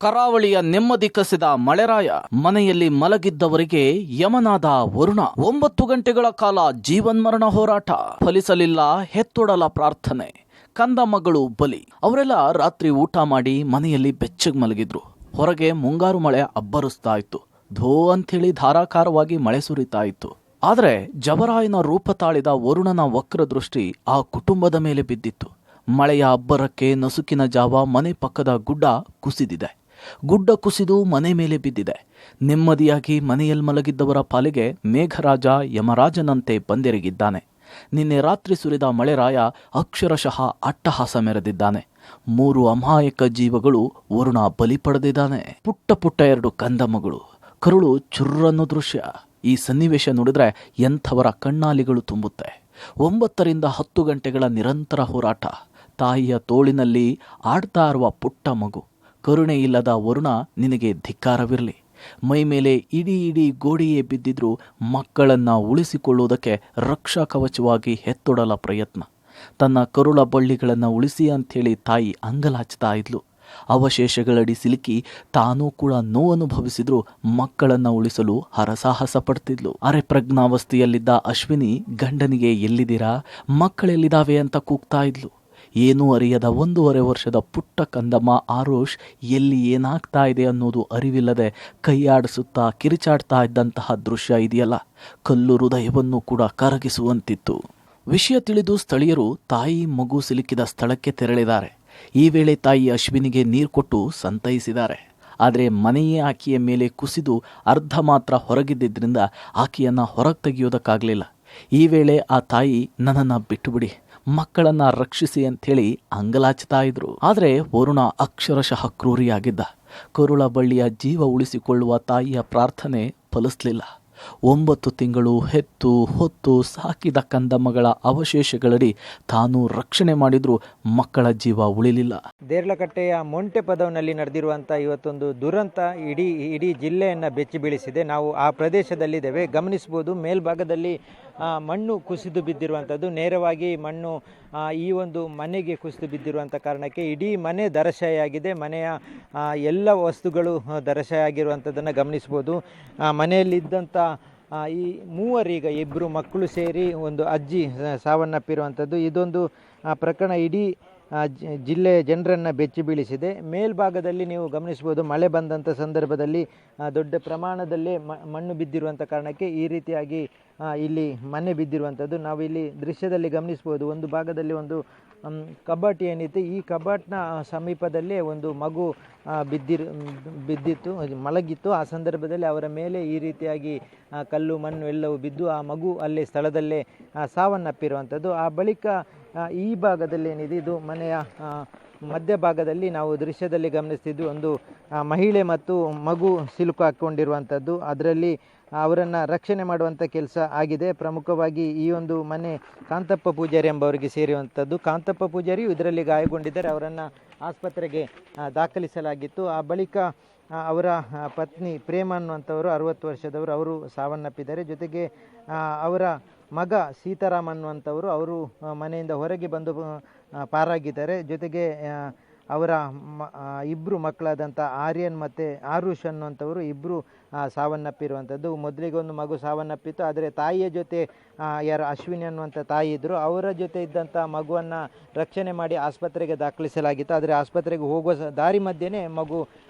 ಕರಾವಳಿಯ ನೆಮ್ಮದಿ ಕಸಿದ ಮಳೆರಾಯ. ಮನೆಯಲ್ಲಿ ಮಲಗಿದ್ದವರಿಗೆ ಯಮನಾದ ವರುಣ. 9 ಗಂಟೆಗಳ ಕಾಲ ಜೀವನ್ಮರಣ ಹೋರಾಟ. ಫಲಿಸಲಿಲ್ಲ ಹೆತ್ತೊಡಲ ಪ್ರಾರ್ಥನೆ. ಕಂದ ಮಗಳು ಬಲಿ. ಅವರೆಲ್ಲ ರಾತ್ರಿ ಊಟ ಮಾಡಿ ಮನೆಯಲ್ಲಿ ಬೆಚ್ಚಗೆ ಮಲಗಿದ್ರು. ಹೊರಗೆ ಮುಂಗಾರು ಮಳೆ ಅಬ್ಬರಿಸ್ತಾ ಇತ್ತು. ಧೋ ಅಂಥೇಳಿ ಧಾರಾಕಾರವಾಗಿ ಮಳೆ ಸುರಿತಾ ಇತ್ತು. ಆದರೆ ಜಬರಾಯನ ರೂಪ ತಾಳಿದ ವರುಣನ ವಕ್ರ ದೃಷ್ಟಿ ಆ ಕುಟುಂಬದ ಮೇಲೆ ಬಿದ್ದಿತ್ತು. ಮಳೆಯ ಅಬ್ಬರಕ್ಕೆ ನಸುಕಿನ ಜಾವ ಮನೆ ಪಕ್ಕದ ಗುಡ್ಡ ಕುಸಿದಿದೆ. ಗುಡ್ಡ ಕುಸಿದು ಮನೆ ಮೇಲೆ ಬಿದ್ದಿದೆ. ನೆಮ್ಮದಿಯಾಗಿ ಮನೆಯಲ್ಲಿ ಮಲಗಿದ್ದವರ ಪಾಲಿಗೆ ಮೇಘರಾಜ ಯಮರಾಜನಂತೆ ಬಂದೆರಗಿದ್ದಾನೆ. ನಿನ್ನೆ ರಾತ್ರಿ ಸುರಿದ ಮಳೆರಾಯ ಅಕ್ಷರಶಃ ಅಟ್ಟಹಾಸ ಮೆರೆದಿದ್ದಾನೆ. 3 ಅಮಾಯಕ ಜೀವಗಳು ವರುಣ ಬಲಿ ಪಡೆದಿದ್ದಾನೆ. ಪುಟ್ಟ ಪುಟ್ಟ 2 ಕಂದ ಮಗಳು. ಕರುಳು ಚುರ್ರನ್ನು ದೃಶ್ಯ. ಈ ಸನ್ನಿವೇಶ ನೋಡಿದ್ರೆ ಎಂಥವರ ಕಣ್ಣಾಲಿಗಳು ತುಂಬುತ್ತೆ. 9 ರಿಂದ 10 ಗಂಟೆಗಳ ನಿರಂತರ ಹೋರಾಟ. ತಾಯಿಯ ತೋಳಿನಲ್ಲಿ ಆಡ್ತಾ ಇರುವ ಪುಟ್ಟ ಮಗು. ಕರುಣೆ ಇಲ್ಲದ ವರುಣ ನಿನಗೆ ಧಿಕ್ಕಾರವಿರಲಿ. ಮೈ ಮೇಲೆ ಇಡೀ ಗೋಡೆಯೇ ಬಿದ್ದಿದ್ರೂ ಮಕ್ಕಳನ್ನ ಉಳಿಸಿಕೊಳ್ಳುವುದಕ್ಕೆ ರಕ್ಷಾ ಕವಚವಾಗಿ ಹೆತ್ತೊಡಲ ಪ್ರಯತ್ನ. ತನ್ನ ಕರುಳ ಬಳ್ಳಿಗಳನ್ನು ಉಳಿಸಿ ಅಂಥೇಳಿ ತಾಯಿ ಅಂಗಲಾಚ್ತಾ ಇದ್ಲು. ಅವಶೇಷಗಳಡಿ ಸಿಲುಕಿ ತಾನೂ ಕೂಡ ನೋವನುಭವಿಸಿದ್ರೂ ಮಕ್ಕಳನ್ನ ಉಳಿಸಲು ಹರಸಾಹಸ ಪಡ್ತಿದ್ಲು. ಅರೆಪ್ರಜ್ಞಾವಸ್ಥೆಯಲ್ಲಿದ್ದ ಅಶ್ವಿನಿ ಗಂಡನಿಗೆ ಎಲ್ಲಿದ್ದೀರಾ, ಮಕ್ಕಳೆಲ್ಲಿದ್ದಾವೆ ಅಂತ ಕೂಗ್ತಾ ಇದ್ಲು. ಏನೂ ಅರಿಯದ 1.5 ವರ್ಷದ ಪುಟ್ಟ ಕಂದಮ್ಮ ಆರೋಷ್ ಎಲ್ಲಿ ಏನಾಗ್ತಾ ಇದೆ ಅನ್ನೋದು ಅರಿವಿಲ್ಲದೆ ಕೈಯಾಡಿಸುತ್ತಾ ಕಿರಿಚಾಡ್ತಾ ಇದ್ದಂತಹ ದೃಶ್ಯ ಇದೆಯಲ್ಲ, ಕಲ್ಲು ಹೃದಯವನ್ನು ಕೂಡ ಕರಗಿಸುವಂತಿತ್ತು. ವಿಷಯ ತಿಳಿದು ಸ್ಥಳೀಯರು ತಾಯಿ ಮಗು ಸಿಲುಕಿದ ಸ್ಥಳಕ್ಕೆ ತೆರಳಿದ್ದಾರೆ. ಈ ವೇಳೆ ತಾಯಿ ಅಶ್ವಿನಿಗೆ ನೀರು ಕೊಟ್ಟು ಸಂತೈಸಿದ್ದಾರೆ. ಆದರೆ ಮನೆಯೇ ಆಕೆಯ ಮೇಲೆ ಕುಸಿದು ಅರ್ಧ ಮಾತ್ರ ಹೊರಗಿದ್ದರಿಂದ ಆಕೆಯನ್ನು ಹೊರಗೆ ತೆಗೆಯೋದಕ್ಕಾಗಲಿಲ್ಲ. ಈ ವೇಳೆ ಆ ತಾಯಿ ನನ್ನನ್ನು ಬಿಟ್ಟುಬಿಡಿ, ಮಕ್ಕಳನ್ನ ರಕ್ಷಿಸಿ ಅಂಥೇಳಿ ಅಂಗಲಾಚ್ತಾ ಇದ್ರು. ಆದರೆ ವರುಣ ಅಕ್ಷರಶಃ ಕ್ರೂರಿಯಾಗಿದ್ದ. ಕರುಳ ಬಳ್ಳಿಯ ಜೀವ ಉಳಿಸಿಕೊಳ್ಳುವ ತಾಯಿಯ ಪ್ರಾರ್ಥನೆ ಫಲಿಸಲಿಲ್ಲ. 9 ತಿಂಗಳು ಹೆತ್ತು ಹೊತ್ತು ಸಾಕಿದ ಕಂದಮ್ಮಗಳ ಅವಶೇಷಗಳಡಿ ತಾನು ರಕ್ಷಣೆ ಮಾಡಿದ್ರೂ ಮಕ್ಕಳ ಜೀವ ಉಳಿಲಿಲ್ಲ. ದೇರ್ಲಕಟ್ಟೆಯ ಮೊಂಟೆ ಪದವಿನಲ್ಲಿ ನಡೆದಿರುವಂಥ ಇವತ್ತೊಂದು ದುರಂತ ಇಡೀ ಜಿಲ್ಲೆಯನ್ನು ಬೆಚ್ಚಿ ಬೀಳಿಸಿದೆ. ನಾವು ಆ ಪ್ರದೇಶದಲ್ಲಿದ್ದೇವೆ, ಗಮನಿಸ್ಬೋದು. ಮೇಲ್ಭಾಗದಲ್ಲಿ ಮಣ್ಣು ಕುಸಿದು ಬಿದ್ದಿರುವಂಥದ್ದು, ನೇರವಾಗಿ ಮಣ್ಣು ಈ ಒಂದು ಮನೆಗೆ ಕುಸಿದು ಬಿದ್ದಿರುವಂಥ ಕಾರಣಕ್ಕೆ ಇಡೀ ಮನೆ ಧರಾಶಾಯಿಯಾಗಿದೆ. ಮನೆಯ ಎಲ್ಲ ವಸ್ತುಗಳು ಧರಾಶಾಯಿಯಾಗಿರುವಂಥದ್ದನ್ನು ಗಮನಿಸ್ಬೋದು. ಮನೆಯಲ್ಲಿದ್ದಂಥ ಈ 3 ಈಗ 2 ಮಕ್ಕಳು ಸೇರಿ ಒಂದು ಅಜ್ಜಿ ಸಾವನ್ನಪ್ಪಿರುವಂಥದ್ದು. ಇದೊಂದು ಪ್ರಕರಣ ಇಡೀ ಜಿಲ್ಲೆಯ ಜನರನ್ನು ಬೆಚ್ಚಿ ಬೀಳಿಸಿದೆ. ಮೇಲ್ಭಾಗದಲ್ಲಿ ನೀವು ಗಮನಿಸ್ಬೋದು, ಮಳೆ ಬಂದಂಥ ಸಂದರ್ಭದಲ್ಲಿ ದೊಡ್ಡ ಪ್ರಮಾಣದಲ್ಲೇ ಮಣ್ಣು ಬಿದ್ದಿರುವಂಥ ಕಾರಣಕ್ಕೆ ಈ ರೀತಿಯಾಗಿ ಇಲ್ಲಿ ಮನೆ ಬಿದ್ದಿರುವಂಥದ್ದು ನಾವು ಇಲ್ಲಿ ದೃಶ್ಯದಲ್ಲಿ ಗಮನಿಸ್ಬೋದು. ಒಂದು ಭಾಗದಲ್ಲಿ ಒಂದು ಕಬಾಟ್ ಏನಿತ್ತು, ಈ ಕಬಾಟ್ನ ಸಮೀಪದಲ್ಲೇ ಒಂದು ಮಗು ಬಿದ್ದಿತ್ತು, ಮಲಗಿತ್ತು. ಆ ಸಂದರ್ಭದಲ್ಲಿ ಅವರ ಮೇಲೆ ಈ ರೀತಿಯಾಗಿ ಕಲ್ಲು ಮಣ್ಣು ಎಲ್ಲವೂ ಬಿದ್ದು ಆ ಮಗು ಅಲ್ಲೇ ಸ್ಥಳದಲ್ಲೇ ಸಾವನ್ನಪ್ಪಿರುವಂಥದ್ದು. ಆ ಬಳಿಕ ಈ ಭಾಗದಲ್ಲಿ ಏನಿದೆ, ಇದು ಮನೆಯ ಮಧ್ಯಭಾಗದಲ್ಲಿ ನಾವು ದೃಶ್ಯದಲ್ಲಿ ಗಮನಿಸ್ತಿದ್ವಿ, ಒಂದು ಮಹಿಳೆ ಮತ್ತು ಮಗು ಸಿಲುಕು ಹಾಕ್ಕೊಂಡಿರುವಂಥದ್ದು. ಅದರಲ್ಲಿ ಅವರನ್ನು ರಕ್ಷಣೆ ಮಾಡುವಂಥ ಕೆಲಸ ಆಗಿದೆ. ಪ್ರಮುಖವಾಗಿ ಈ ಒಂದು ಮನೆ ಕಾಂತಪ್ಪ ಪೂಜಾರಿ ಎಂಬವರಿಗೆ ಸೇರಿರುವಂಥದ್ದು. ಕಾಂತಪ್ಪ ಪೂಜಾರಿಯು ಇದರಲ್ಲಿ ಗಾಯಗೊಂಡಿದ್ದಾರೆ. ಅವರನ್ನು ಆಸ್ಪತ್ರೆಗೆ ದಾಖಲಿಸಲಾಗಿತ್ತು. ಆ ಬಳಿಕ ಅವರ ಪತ್ನಿ ಪ್ರೇಮ ಅನ್ನುವಂಥವರು 60 ವರ್ಷದವರು, ಅವರು ಸಾವನ್ನಪ್ಪಿದ್ದಾರೆ. ಜೊತೆಗೆ ಅವರ ಮಗ ಸೀತಾರಾಮ್ ಅನ್ನುವಂಥವರು, ಅವರು ಮನೆಯಿಂದ ಹೊರಗೆ ಬಂದು ಪಾರಾಗಿದ್ದಾರೆ. ಜೊತೆಗೆ ಅವರ 2 ಮಕ್ಕಳಾದಂಥ ಆರ್ಯನ್ ಮತ್ತು ಆರುಷ್ ಅನ್ನುವಂಥವರು 2 ಸಾವನ್ನಪ್ಪಿರುವಂಥದ್ದು. ಮೊದಲಿಗೆ ಒಂದು ಮಗು ಸಾವನ್ನಪ್ಪಿತ್ತು, ಆದರೆ ತಾಯಿಯ ಜೊತೆ ಯಾರು ಅಶ್ವಿನಿ ಅನ್ನುವಂಥ ತಾಯಿ ಇದ್ದರು, ಅವರ ಜೊತೆ ಇದ್ದಂಥ ಮಗುವನ್ನು ರಕ್ಷಣೆ ಮಾಡಿ ಆಸ್ಪತ್ರೆಗೆ ದಾಖಲಿಸಲಾಗಿತ್ತು. ಆದರೆ ಆಸ್ಪತ್ರೆಗೆ ಹೋಗುವ ದಾರಿ ಮಧ್ಯೆನೇ ಮಗು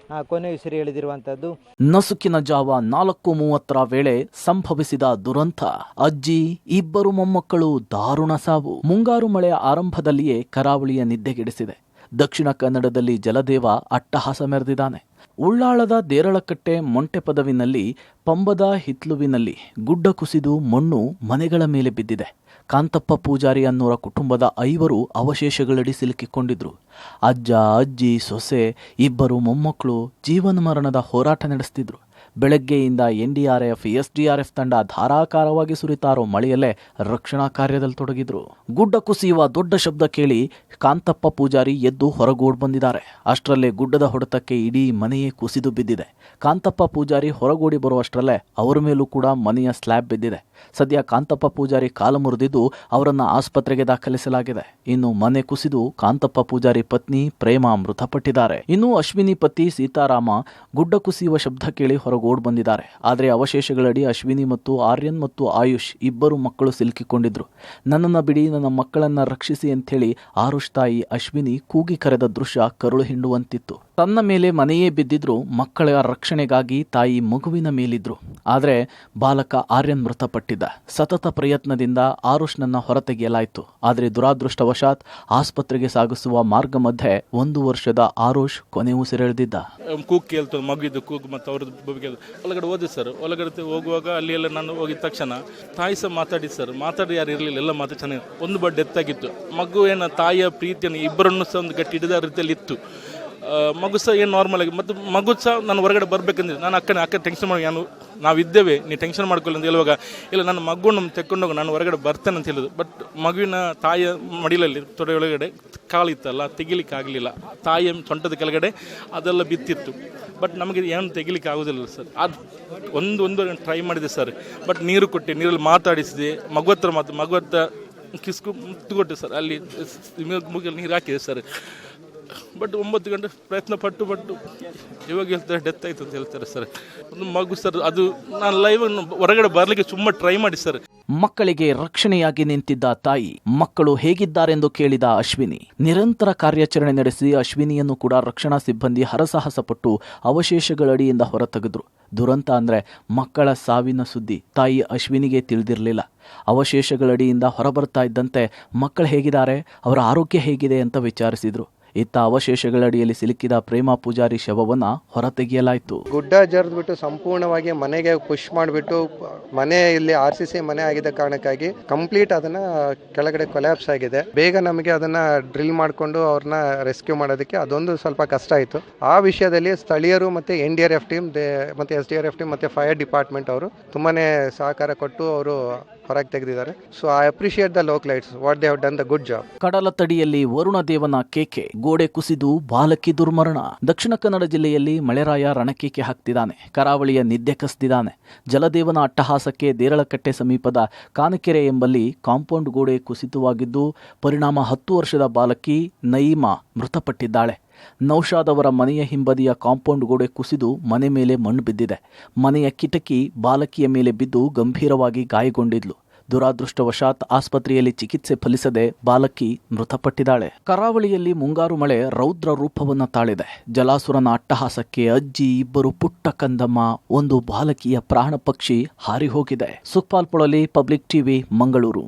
ಕೊನೆಯುಸಿರು ಎಳೆದಿರುವಂಥದ್ದು. ನಸುಕಿನ ಜಾವ 4:30 ವೇಳೆ ಸಂಭವಿಸಿದ ದುರಂತ. ಅಜ್ಜಿ 2 ಮೊಮ್ಮಕ್ಕಳು ದಾರುಣ ಸಾವು. ಮುಂಗಾರು ಮಳೆಯ ಆರಂಭದಲ್ಲಿಯೇ ಕರಾವಳಿಯ ನಿದ್ದೆಗೆಡಿಸಿದೆ. ದಕ್ಷಿಣ ಕನ್ನಡದಲ್ಲಿ ಜಲದೇವ ಅಟ್ಟಹಾಸ ಮೆರೆದಿದ್ದಾನೆ. ಉಳ್ಳಾಳದ ದೇರಳಕಟ್ಟೆ ಮೊಂಟೆ ಪದವಿನಲ್ಲಿ ಪಂಬದ ಹಿತ್ಲುವಿನಲ್ಲಿ ಗುಡ್ಡ ಕುಸಿದು ಮಣ್ಣು ಮನೆಗಳ ಮೇಲೆ ಬಿದ್ದಿದೆ. ಕಾಂತಪ್ಪ ಪೂಜಾರಿ ಅನ್ನೋರ ಕುಟುಂಬದ 5 ಅವಶೇಷಗಳಡಿ ಸಿಲುಕಿಕೊಂಡಿದ್ರು. ಅಜ್ಜ, ಅಜ್ಜಿ, ಸೊಸೆ, 2 ಮೊಮ್ಮಕ್ಕಳು ಜೀವನ ಮರಣದ ಹೋರಾಟ ನಡೆಸ್ತಿದ್ರು. ಬೆಳಗ್ಗೆಯಿಂದ NDRF, SDRF ತಂಡ ಧಾರಾಕಾರವಾಗಿ ಸುರಿತಾರೋ ಮಳೆಯಲ್ಲೇ ರಕ್ಷಣಾ ಕಾರ್ಯದಲ್ಲಿ ತೊಡಗಿದ್ರು. ಗುಡ್ಡ ಕುಸಿಯುವ ದೊಡ್ಡ ಶಬ್ದ ಕೇಳಿ ಕಾಂತಪ್ಪ ಪೂಜಾರಿ ಎದ್ದು ಹೊರಗೋಡ್ ಬಂದಿದ್ದಾರೆ. ಅಷ್ಟರಲ್ಲೇ ಗುಡ್ಡದ ಹೊಡೆತಕ್ಕೆ ಇಡೀ ಮನೆಯೇ ಕುಸಿದು ಬಿದ್ದಿದೆ. ಕಾಂತಪ್ಪ ಪೂಜಾರಿ ಹೊರಗೋಡಿ ಬರುವಷ್ಟರಲ್ಲೇ ಅವರ ಮೇಲೂ ಕೂಡ ಮನೆಯ ಸ್ಲ್ಯಾಬ್ ಬಿದ್ದಿದೆ. ಸದ್ಯ ಕಾಂತಪ್ಪ ಪೂಜಾರಿ ಕಾಲು ಮುರಿದಿದ್ದು ಅವರನ್ನು ಆಸ್ಪತ್ರೆಗೆ ದಾಖಲಿಸಲಾಗಿದೆ. ಇನ್ನು ಮನೆ ಕುಸಿದು ಕಾಂತಪ್ಪ ಪೂಜಾರಿ ಪತ್ನಿ ಪ್ರೇಮ ಮೃತಪಟ್ಟಿದ್ದಾರೆ. ಇನ್ನು ಅಶ್ವಿನಿ ಪತಿ ಸೀತಾರಾಮ ಗುಡ್ಡ ಕುಸಿಯುವ ಶಬ್ದ ಕೇಳಿ ಹೊರಗೋಡ್ ಬಂದಿದ್ದಾರೆ. ಆದರೆ ಅವಶೇಷಗಳಡಿ ಅಶ್ವಿನಿ ಮತ್ತು ಆರ್ಯನ್ ಮತ್ತು ಆಯುಷ್ ಇಬ್ಬರು ಮಕ್ಕಳು ಸಿಲುಕಿಕೊಂಡಿದ್ರು. ನನ್ನನ್ನು ಬಿಡಿ, ನನ್ನ ಮಕ್ಕಳನ್ನ ರಕ್ಷಿಸಿ ಅಂಥೇಳಿ ಆರುಷ್ ತಾಯಿ ಅಶ್ವಿನಿ ಕೂಗಿ ಕರೆದ ದೃಶ್ಯ ಕರುಳು ಹಿಂಡುವಂತಿತ್ತು. ತನ್ನ ಮೇಲೆ ಮನೆಯೇ ಬಿದ್ದಿದ್ರು ಮಕ್ಕಳ ರಕ್ಷಣೆಗಾಗಿ ತಾಯಿ ಮಗುವಿನ ಮೇಲಿದ್ರು. ಆದರೆ ಬಾಲಕ ಆರ್ಯನ್ ಮೃತಪಟ್ಟಿದ್ದ. ಸತತ ಪ್ರಯತ್ನದಿಂದ ಆರುಷ್ನನ್ನ ಹೊರತೆಗೆಯಲಾಯಿತು. ಆದರೆ ದುರಾದೃಷ್ಟವಶಾತ್ ಆಸ್ಪತ್ರೆಗೆ ಸಾಗಿಸುವ ಮಾರ್ಗ ಮಧ್ಯೆ 1 ವರ್ಷದ ಆರುಷ್ ಕೊನೆ ಉಸಿರೆಳೆದಿದ್ದ. ಕೂಗ್ ಕೇಳ್ತು, ಮಗಿದ್ದು ಕೂಗು ಮತ್ತು ಅವ್ರದ್ದು ಒಳಗಡೆ ಹೋದೆ ಸರ್. ಒಳಗಡೆ ಹೋಗುವಾಗ ಅಲ್ಲಿ ಎಲ್ಲ ನಾನು ಹೋಗಿದ ತಕ್ಷಣ ತಾಯಿ ಸಹ ಮಾತಾಡಿದ್ದು ಸರ್. ಮಾತಾಡಿ ಯಾರು ಇರಲಿಲ್ಲ, ಎಲ್ಲ ಮಾತು ಚೆನ್ನಾಗಿ. ಒಂದು ಬಡ್ ಡೆತ್ ಆಗಿತ್ತು. ಮಗು ಏನು ತಾಯಿಯ ಪ್ರೀತಿಯನ್ನು ಇಬ್ಬರನ್ನು ಸಹ ಒಂದು ಗಟ್ಟಿ ಹಿಡಿದ ರೀತಿಯಲ್ಲಿ ಇತ್ತು. ಮಗು ಸಹ ಏನು ನಾರ್ಮಲ್ ಆಗಿ, ಮತ್ತು ಮಗು ಸಹ ನಾನು ಹೊರಗಡೆ ಬರಬೇಕಂದ್ರೆ ನಾನು ಅಕ್ಕ ಟೆನ್ಷನ್ ಮಾಡಿ, ನಾವಿದ್ದೇವೆ, ನೀವು ಟೆನ್ಷನ್ ಮಾಡ್ಕೊಳ್ಳಿ ಅಂತ ಹೇಳುವಾಗ, ಇಲ್ಲ ನನ್ನ ಮಗುವನ್ನು ತೆಕ್ಕೊಂಡೋಗಿ ನಾನು ಹೊರಗಡೆ ಬರ್ತೇನೆ ಅಂತ ಹೇಳಿದ್ರು. ಬಟ್ ಮಗುವಿನ ತಾಯಿಯ ಮಡಿಲಲ್ಲಿ ತೊಡೆ ಒಳಗಡೆ ಕಾಲಿತ್ತಲ್ಲ, ತೆಗಿಲಿಕ್ಕೆ ಆಗಲಿಲ್ಲ. ತಾಯಿಯ ಸೊಂಟದ ಕೆಳಗಡೆ ಅದೆಲ್ಲ ಬಿತ್ತಿತ್ತು. ಬಟ್ ನಮಗೆ ಏನು ತೆಗಿಲಿಕ್ಕೆ ಆಗೋದಿಲ್ಲ ಸರ್. ಅದು ಒಂದು ಟ್ರೈ ಮಾಡಿದೆ ಸರ್. ಬಟ್ ನೀರು ಕೊಟ್ಟೆ, ನೀರಲ್ಲಿ ಮಾತಾಡಿಸಿದೆ, ಮಗು ಹತ್ರ ಕಿಸ್ಕು ಮುತ್ತು ಕೊಟ್ಟೆ ಸರ್. ಅಲ್ಲಿ ಮುಗಿಯಲ್ಲಿ ನೀರು ಹಾಕಿದೆ ಸರ್. ಬಟ್ 9 ಗಂಟೆ ಪ್ರಯತ್ನ ಪಟ್ಟು ಇವಾಗ ಹೇಳ್ತಾರೆ ಡೆತ್ ಆಯಿತು ಅಂತ ಹೇಳ್ತಾರೆ ಸರ್. ಒಂದು ಮಗು ಸರ್, ಅದು ನಾನು ಲೈವ್ ಹೊರಗಡೆ ಬರಲಿಕ್ಕೆ ಸುಮ್ಮನೆ ಟ್ರೈ ಮಾಡಿ ಸರ್. ಮಕ್ಕಳಿಗೆ ರಕ್ಷಣೆಯಾಗಿ ನಿಂತಿದ್ದ ತಾಯಿ ಮಕ್ಕಳು ಹೇಗಿದ್ದಾರೆಂದು ಕೇಳಿದ ಅಶ್ವಿನಿ. ನಿರಂತರ ಕಾರ್ಯಾಚರಣೆ ನಡೆಸಿ ಅಶ್ವಿನಿಯನ್ನು ಕೂಡ ರಕ್ಷಣಾ ಸಿಬ್ಬಂದಿ ಹರಸಾಹಸಪಟ್ಟು ಅವಶೇಷಗಳಡಿಯಿಂದ ಹೊರತೆಗೆದ್ರು. ದುರಂತ ಅಂದ್ರೆ ಮಕ್ಕಳ ಸಾವಿನ ಸುದ್ದಿ ತಾಯಿ ಅಶ್ವಿನಿಗೆ ತಿಳಿದಿರಲಿಲ್ಲ. ಅವಶೇಷಗಳಡಿಯಿಂದ ಹೊರಬರ್ತಾ ಇದ್ದಂತೆ ಮಕ್ಕಳು ಹೇಗಿದ್ದಾರೆ, ಅವರ ಆರೋಗ್ಯ ಹೇಗಿದೆ ಅಂತ ವಿಚಾರಿಸಿದ್ರು. ಇತ್ತ ಅವಶೇಷಗಳಡಿಯಲ್ಲಿ ಸಿಲುಕಿದ ಪ್ರೇಮ ಪೂಜಾರಿ ಶವವನ್ನ ಹೊರತೆಗೆಯಲಾಯಿತು. ಗುಡ್ಡ ಜರಿದ್ಬಿಟ್ಟು ಸಂಪೂರ್ಣವಾಗಿ ಮನೆಗೆ ಪುಷ್ ಮಾಡಿಬಿಟ್ಟು ಮನೆ ಇಲ್ಲಿ RCC ಮನೆ ಆಗಿದ್ದ ಕಾರಣಕ್ಕಾಗಿ ಕಂಪ್ಲೀಟ್ ಅದನ್ನ ಕೆಳಗಡೆ ಕೊಲ್ಯಾಪ್ಸ್ ಆಗಿದೆ. ಬೇಗ ನಮಗೆ ಅದನ್ನ ಡ್ರಿಲ್ ಮಾಡಿಕೊಂಡು ಅವ್ರನ್ನ ರೆಸ್ಕ್ಯೂ ಮಾಡೋದಕ್ಕೆ ಅದೊಂದು ಸ್ವಲ್ಪ ಕಷ್ಟ ಆಯಿತು. ಆ ವಿಷಯದಲ್ಲಿ ಸ್ಥಳೀಯರು ಮತ್ತೆ NDRF ಟೀಮ್ ಮತ್ತೆ SDRF ಟೀಮ್ ಮತ್ತೆ ಫೈರ್ ಡಿಪಾರ್ಟ್ಮೆಂಟ್ ಅವರು ತುಂಬಾನೇ ಸಹಕಾರ ಕೊಟ್ಟು ಅವರು ಹೊರಗೆ ತೆಗೆದಿದ್ದಾರೆ. So I appreciate the localites what they have done the good job. ಕಡಲ ತಡಿಯಲ್ಲಿ ವರುಣ ದೇವನ ಕೇಕೆ, ಗೋಡೆ ಕುಸಿದು ಬಾಲಕಿ ದುರ್ಮರಣ. ದಕ್ಷಿಣ ಕನ್ನಡ ಜಿಲ್ಲೆಯಲ್ಲಿ ಮಳೆರಾಯ ರಣಕೇಕೆ ಹಾಕ್ತಿದ್ದಾನೆ. ಕರಾವಳಿಯ ನಿದ್ದೆ ಕಸ್ತಿದ್ದಾನೆ. ಜಲದೇವನ ಅಟ್ಟಹಾಸಕ್ಕೆ ದೇರಳಕಟ್ಟೆ ಸಮೀಪದ ಕಾನಕೆರೆ ಎಂಬಲ್ಲಿ ಕಾಂಪೌಂಡ್ ಗೋಡೆ ಕುಸಿತವಾಗಿದ್ದು ಪರಿಣಾಮ 10 ವರ್ಷದ ಬಾಲಕಿ ನಯೀಮಾ ಮೃತಪಟ್ಟಿದ್ದಾಳೆ. ನೌಶಾದ್ ಅವರ ಮನೆಯ ಹಿಂಬದಿಯ ಕಾಂಪೌಂಡ್ ಗೋಡೆ ಕುಸಿದು ಮನೆ ಮೇಲೆ ಮಣ್ಣು ಬಿದ್ದಿದೆ. ಮನೆಯ ಕಿಟಕಿ ಬಾಲಕಿಯ ಮೇಲೆ ಬಿದ್ದು ಗಂಭೀರವಾಗಿ ಗಾಯಗೊಂಡಿದ್ಲು. ದುರಾದೃಷ್ಟವಶಾತ್ ಆಸ್ಪತ್ರೆಯಲ್ಲಿ ಚಿಕಿತ್ಸೆ ಫಲಿಸದೆ ಬಾಲಕಿ ಮೃತಪಟ್ಟಿದ್ದಾಳೆ. ಕರಾವಳಿಯಲ್ಲಿ ಮುಂಗಾರು ಮಳೆ ರೌದ್ರ ರೂಪವನ್ನು ತಾಳಿದೆ. ಜಲಾಸುರನ ಅಟ್ಟಹಾಸಕ್ಕೆ ಅಜ್ಜಿ, ಇಬ್ಬರು ಪುಟ್ಟ ಕಂದಮ್ಮ, ಒಂದು ಬಾಲಕಿಯ ಪ್ರಾಣ ಪಕ್ಷಿ ಹಾರಿ ಹೋಗಿದೆ. Sukhpal Polali, public TV, Mangaluru.